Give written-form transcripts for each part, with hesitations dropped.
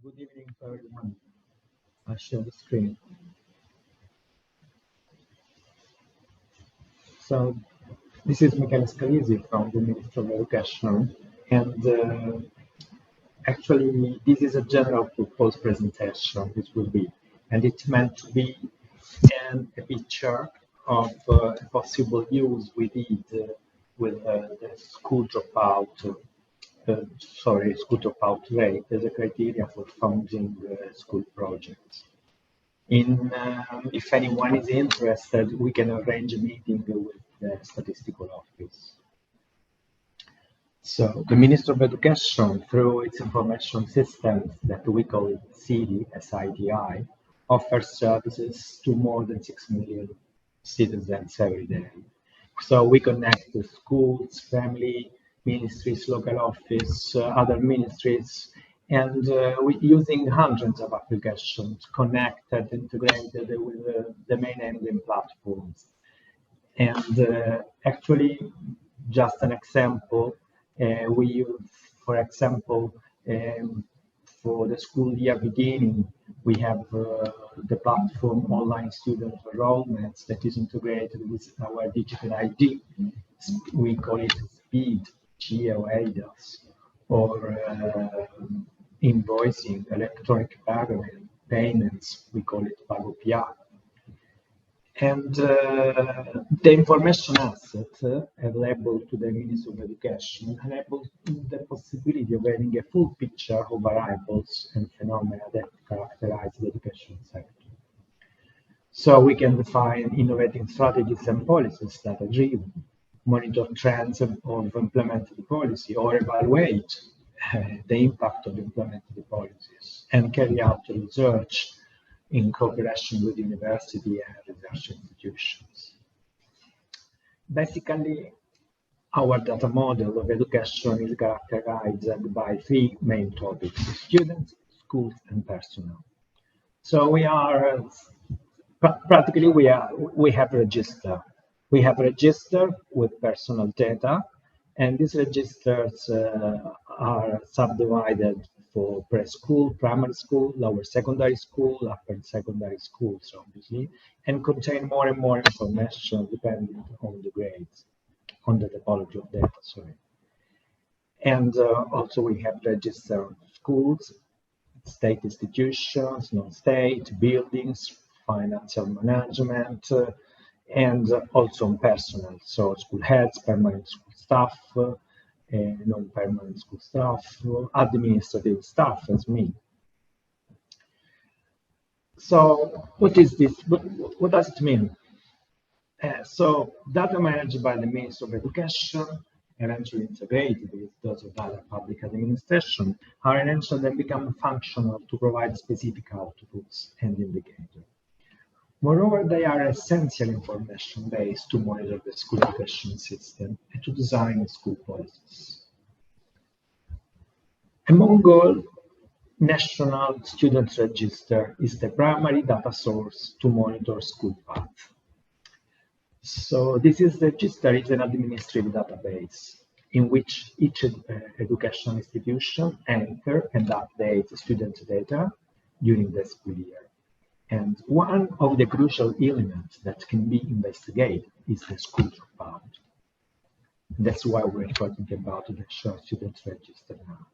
Good evening to everyone. I share the screen. So this is Michele Scalisi from the Ministry of Education, and actually this is a general purpose presentation. This will be, and it's meant to be a picture of a possible use we did with the school dropout rate as a criteria for funding school projects. If anyone is interested, we can arrange a meeting with the statistical office. So the Minister of Education, through its information systems that we call SIDI, SIDI, offers services to more than 6 million citizens every day. So we connect the schools, family, ministries, local office, other ministries, and we're using hundreds of applications connected, integrated with the main handling platforms. And actually, just an example, we use, for example, for the school year beginning, we have the platform online student enrollments that is integrated with our digital ID. We call it SPEED, GEO ADAS, or invoicing, electronic payments, we call it PagoPA. And the information asset available to the Ministry of Education enables the possibility of having a full picture of variables and phenomena that characterize the education sector. So we can define innovative strategies and policies that are driven, monitor trends of implemented policy, or evaluate the impact of implemented policies, and carry out research in cooperation with university and research institutions. Basically, our data model of education is characterized by three main topics: students, schools, and personnel. So we are practically we have register. We have register with personal data, and these registers are subdivided for preschool, primary school, lower secondary school, upper secondary schools, obviously, and contain more and more information depending on the grades, on the typology of data, sorry. And also we have registered schools, state institutions, non-state, buildings, financial management, and also on personnel, so school heads, permanent school staff, non-permanent school staff, administrative staff as me. So what is this? What does it mean? So data managed by the Ministry of Education, eventually integrated with those of other public administration, are eventually then become functional to provide specific outputs and indicators. Moreover, they are essential information base to monitor the school education system and to design school policies. Among all, National Student Register is the primary data source to monitor school path. So this register is an administrative database in which each educational institution enters and updates student data during the school year. And one of the crucial elements that can be investigated is the school dropout. That's why we're talking about the National Student Register now.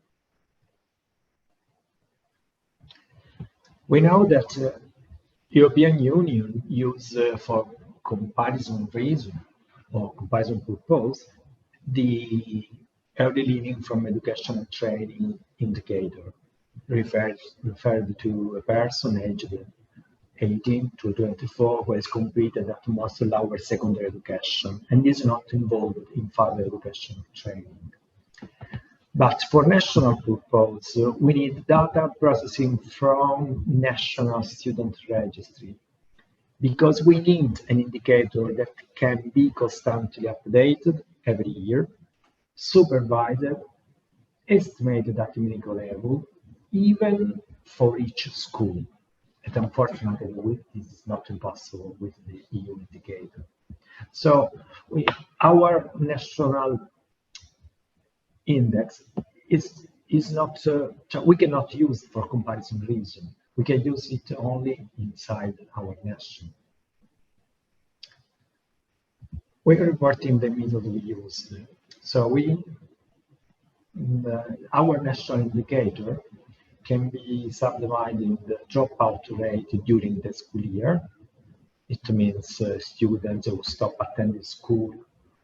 We know that European Union use for comparison reason or comparison purpose the early learning from education and training indicator referred to a person aged 18 to 24 who has completed at most lower secondary education and is not involved in further education training. But for national purpose, we need data processing from National Student Registry because we need an indicator that can be constantly updated every year, supervised, estimated at clinical level, even for each school. And unfortunately, this is not impossible with the EU indicator. So our national index is is not, we cannot use for comparison reason. We can use it only inside our nation. We're reporting the method we use. So our national indicator can be subdivided in the dropout rate during the school year. It means students who stop attending school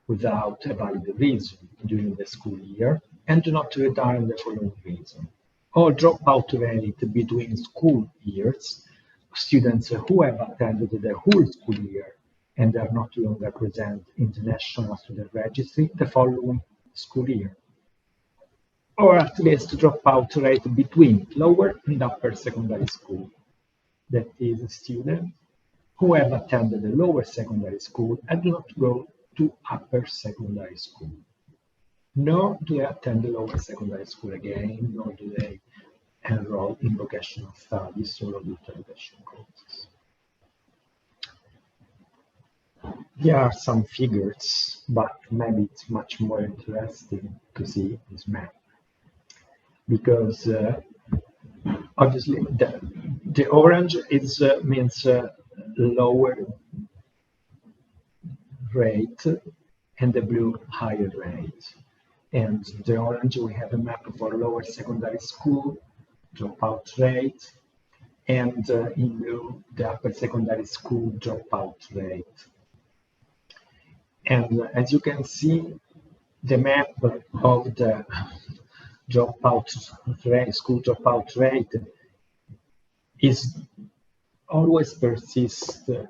without a valid reason during the school year and do not return the following reason. Or dropout rate between school years, students who have attended the whole school year and are not longer present in the National Student Registry the following school year. Or at least dropout rate between lower and upper secondary school. That is, students who have attended the lower secondary school and do not go to upper secondary school. Nor do they attend the lower secondary school again, nor do they enroll in vocational studies or adult education courses. Here are some figures, but maybe it's much more interesting to see this map. Because obviously the orange is means lower rate and the blue higher rate. And the orange, we have a map for lower secondary school dropout rate, and in blue the upper secondary school dropout rate. And as you can see, the map of the dropout rate, school dropout rate is always persists a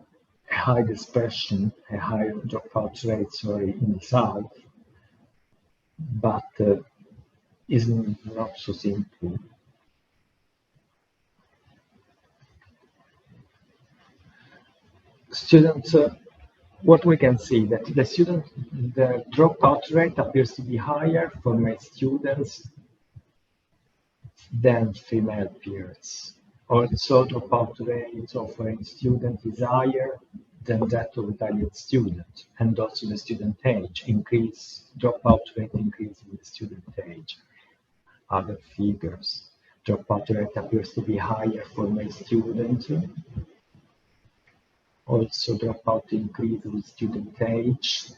high dispersion, a high dropout rate, in the south, but is not so simple. Students, what we can see that the dropout rate appears to be higher for male students than female peers. Also, dropout rate of foreign students is higher than that of Italian students, and also the student age dropout rate increase in the student age. Other figures, dropout rate appears to be higher for male students. Also, dropout increase with student age.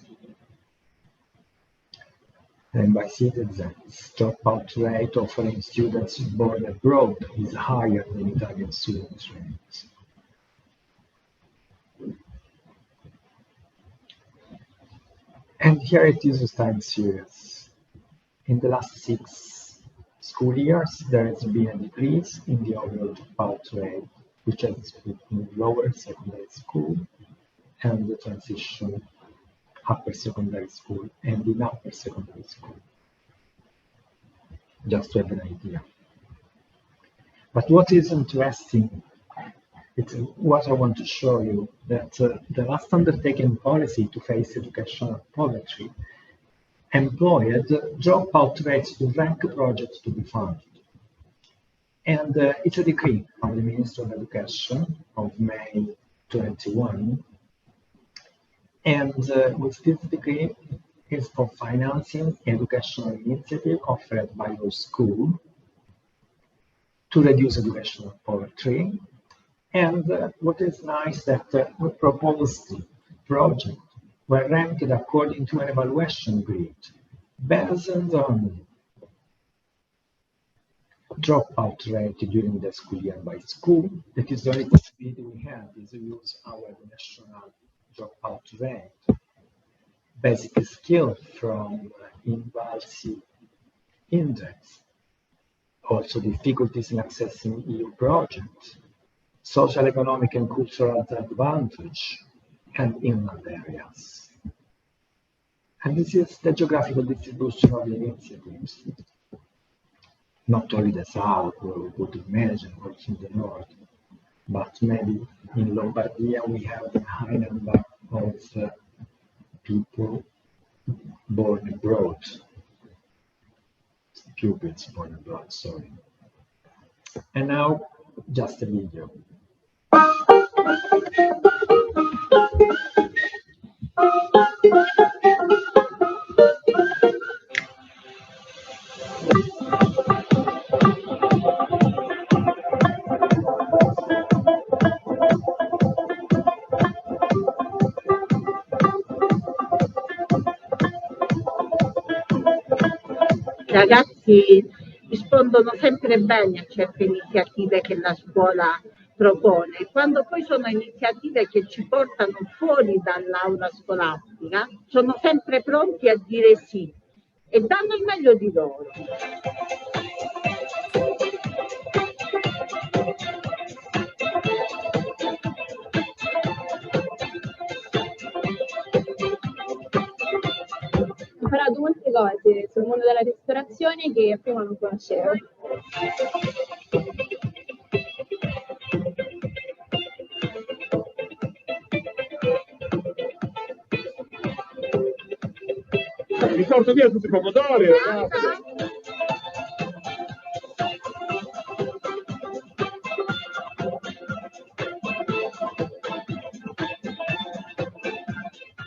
And by citizens, dropout rate of foreign students born abroad is higher than Italian students' rates. And here it is a time series. In the last 6 school years, there has been a decrease in the overall dropout rate, which has been in lower secondary school and the transition upper secondary school and in upper secondary school, just to have an idea. But what is interesting, it's what I want to show you, that the last undertaken policy to face educational poverty employed dropout rates to rank projects to be funded. And it's a decree of the Minister of Education of May 21. And with this decree is for financing educational initiative offered by your school to reduce educational poverty. And what is nice that we proposed projects were ranked according to an evaluation grid based on dropout rate during the school year by school. That is the only possibility we have, is to use our national dropout rate, basic skill from INVALSI index, also difficulties in accessing EU projects, social, economic and cultural advantage, and inland areas. And this is the geographical distribution of the initiatives. Not only the south, where we could imagine, also in the north, but maybe in Lombardia we have a high number of people born abroad, pupils born abroad, sorry. And now, just a video. I ragazzi rispondono sempre bene a certe iniziative che la scuola propone. Quando poi sono iniziative che ci portano fuori dall'aula scolastica, sono sempre pronti a dire sì e danno il meglio di loro. Ho imparato molte cose sul mondo della ristorazione che prima non conoscevo. Mi porto via tutti i pomodori, ragazzi.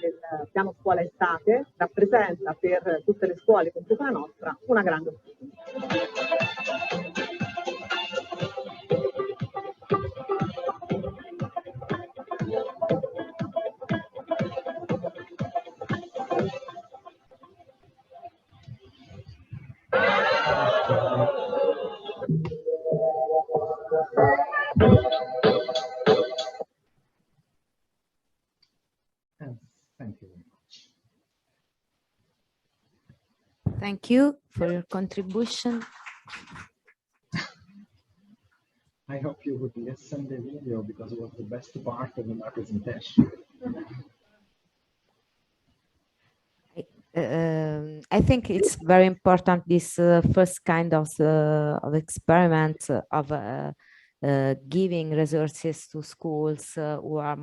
Il piano scuola estate rappresenta per tutte le scuole, compresa la nostra, una grande opportunità. Thank you very much. Thank you for your contribution. I hope you would listen to the video because it was the best part of my presentation. I think it's very important, this first kind of experiment of giving resources to schools who are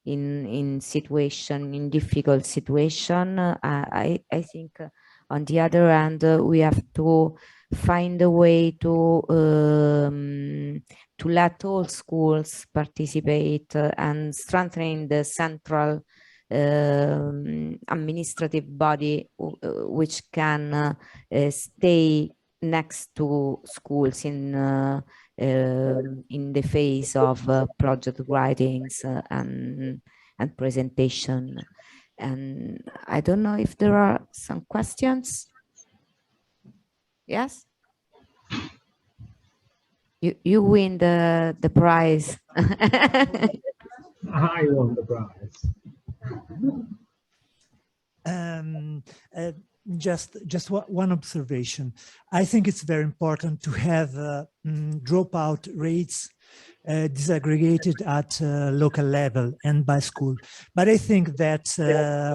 in difficult situation. I think on the other hand, we have to find a way to let all schools participate and strengthening the central administrative body which can stay next to schools in the phase of project writings and presentation. And I don't know if there are some questions. Yes? You win the prize. I won the prize. Just one observation. I think it's very important to have dropout rates disaggregated at local level and by school. But I think that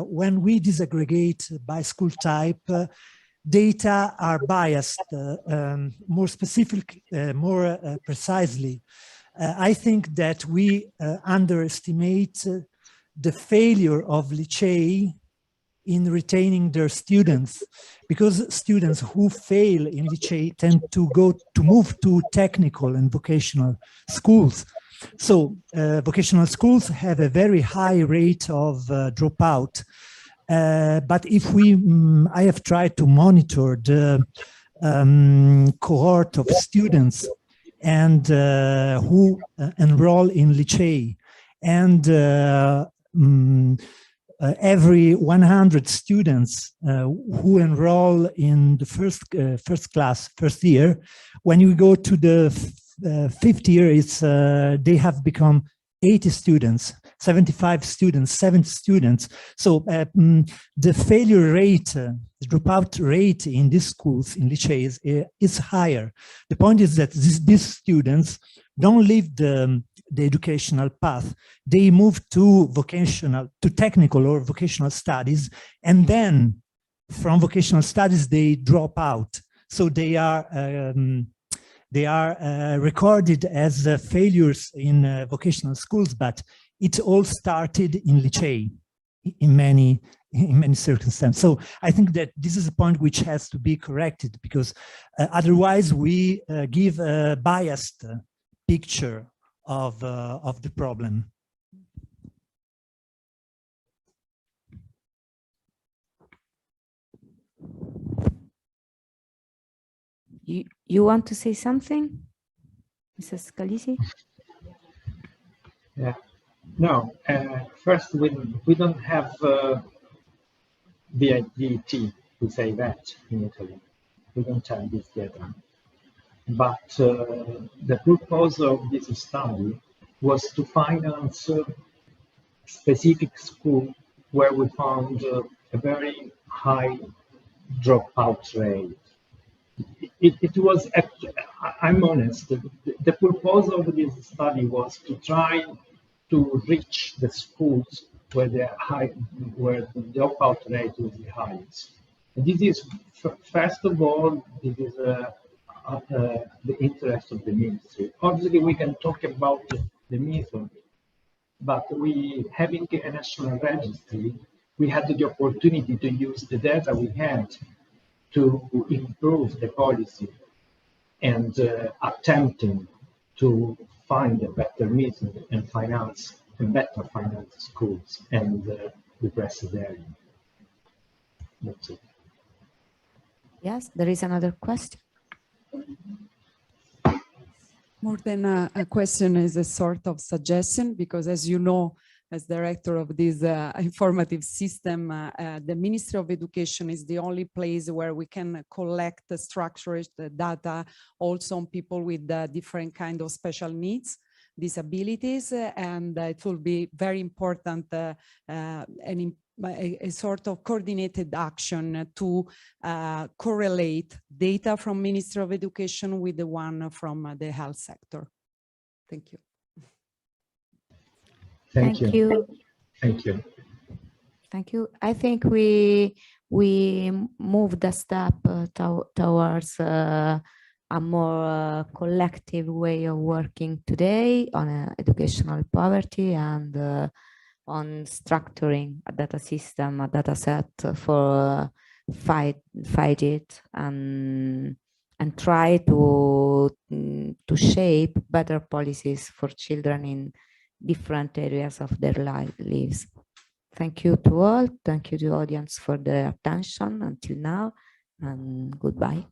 when we disaggregate by school type, data are biased more specific, more precisely. I think that we underestimate the failure of licei in retaining their students, because students who fail in licei tend to move to technical and vocational schools. So vocational schools have a very high rate of dropout. But if I have tried to monitor the cohort of students and who enroll in licei, and every 100 students who enroll in the first year, when you go to the fifth year, it's they have become 80 students, 75 students, 70 students. So the failure rate, the dropout rate in these schools, in licees, is higher. The point is that these students don't leave the educational path. They move to technical or vocational studies, and then from vocational studies they drop out. So they are recorded as failures in vocational schools, but it all started in licei in many circumstances. So I think that this is a point which has to be corrected, because otherwise we give a biased picture of the problem. You want to say something, Mrs. Scalisi? Yeah. No. First, we don't have VIDT We say that in Italy. We don't have this data. But the purpose of this study was to finance specific school where we found a very high dropout rate. It was, I'm honest, the purpose of this study was to try to reach the schools where the dropout rate is the highest. And this is, first of all, this is the interest of the ministry. Obviously, we can talk about the method, but we, having a national registry, we had the opportunity to use the data we had to improve the policy and attempting to find a better method and better finance schools and the pressed area. That's it. Yes, there is another question. More than a question, is a sort of suggestion, because as you know, as director of this informative system, the Ministry of Education is the only place where we can collect the structured data also on people with different kind of special needs, disabilities, and it will be very important a sort of coordinated action to correlate data from Ministry of Education with the one from the health sector. Thank you. Thank you. Thank you. Thank you. I think we moved a step towards a more collective way of working today on educational poverty and on structuring a data system, a data set for fight it and try to shape better policies for children in different areas of their lives. Thank you to all. Thank you to the audience for the attention until now, and goodbye.